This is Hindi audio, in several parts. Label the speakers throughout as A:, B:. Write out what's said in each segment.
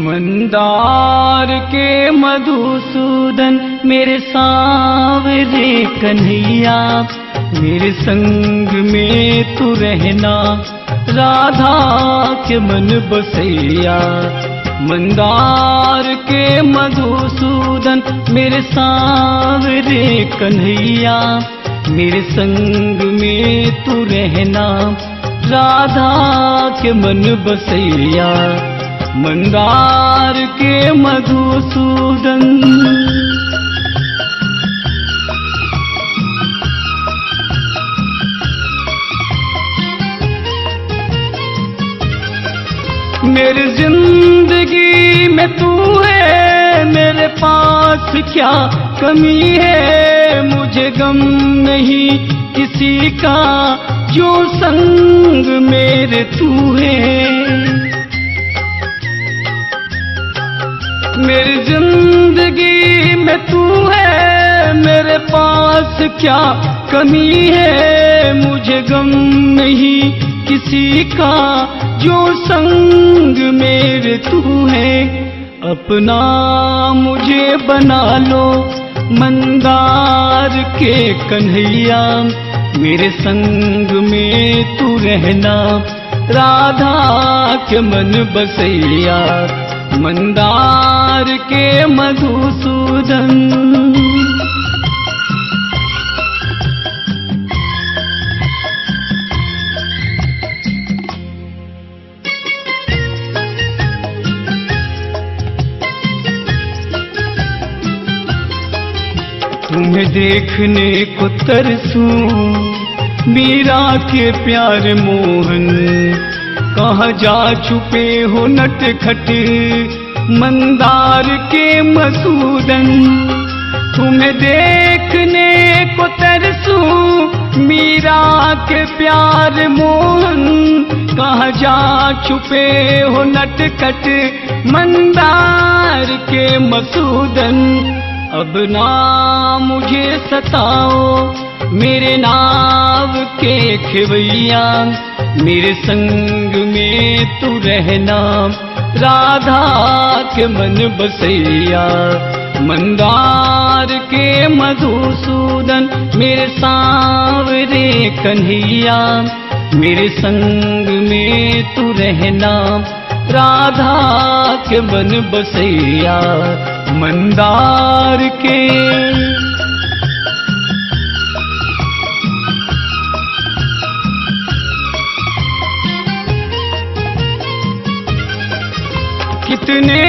A: मंदार के मधुसूदन मेरे सांवरे कन्हैया, मेरे संग में तू रहना राधा के मन बसैया। मंदार के मधुसूदन मेरे सांवरे कन्हैया, मेरे संग में तू रहना राधा के मन बसैया। मंदार के मधुसूदन मेरी जिंदगी में तू है, मेरे पास क्या कमी है। मुझे गम नहीं किसी का जो संग मेरे तू है। मेरी जिंदगी में तू है, मेरे पास क्या कमी है। मुझे गम नहीं किसी का जो संग मेरे तू है। अपना मुझे बना लो मंदार के कन्हैया, मेरे संग में तू रहना राधा के मन बसैया। मंदार के मधुसूदन तुम्हें देखने को तरसूं, मीरा के प्यार मोहन। कहाँ जा छुपे हो नटखट मंदार के मधुसूदन। तुम्हें देखने को तरसूं, मीरा के प्यार मोहन। कहाँ जा छुपे हो नटखट मंदार के मधुसूदन। अब ना मुझे सताओ मेरे नाव के खेवैया, मेरे संग में तू रहना राधा के मन बसैया। मंदार के मधुसूदन मेरे सांवरे कन्हैया, मेरे संग में तू रहना राधा के मन बसैया। मंदार के कितने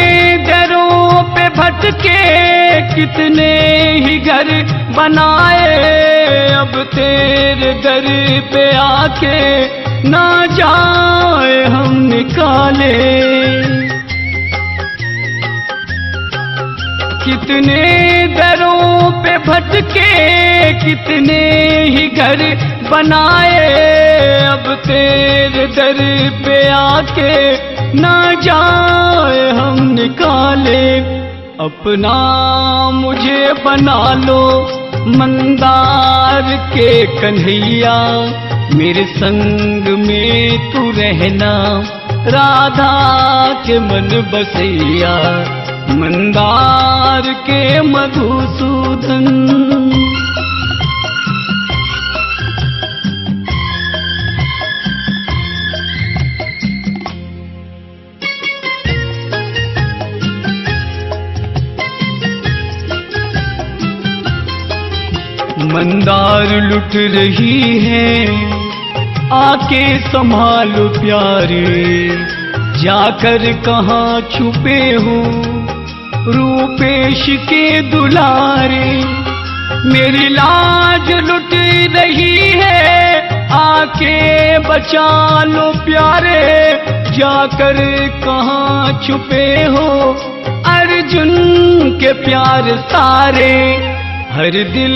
A: दरों पे भटके, कितने ही घर बनाए। अब तेरे दर पे आके ना जाए हम निकाले। कितने दरों पे भटके, कितने ही घर बनाए। अब तेरे दर पे आके ना जाए हम निकाले। अपना मुझे बना लो मंदार के कन्हैया, मेरे संग में तू रहना राधा के मन बसैया। मंदार के मधुसूदन मंदार लुट रही है, आके संभालो प्यारे। जाकर कहाँ छुपे हो रूपेश के दुलारे। मेरी लाज लुट रही है, आके बचा लो प्यारे। जाकर कहाँ छुपे हो अर्जुन के प्यार सारे। हर दिल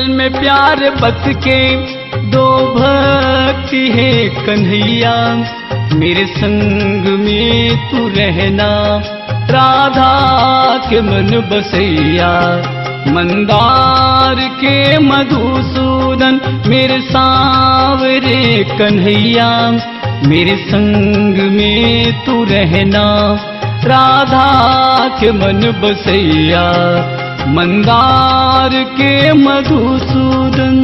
A: में प्यार बस के दो भक्ति है कन्हैया, मेरे संग में तू रहना राधा के मन बसैया। मंदार के मधुसूदन मेरे सांवरे कन्हैया, मेरे संग में तू रहना राधा के मन बसैया, मंदार के मधुसूदन।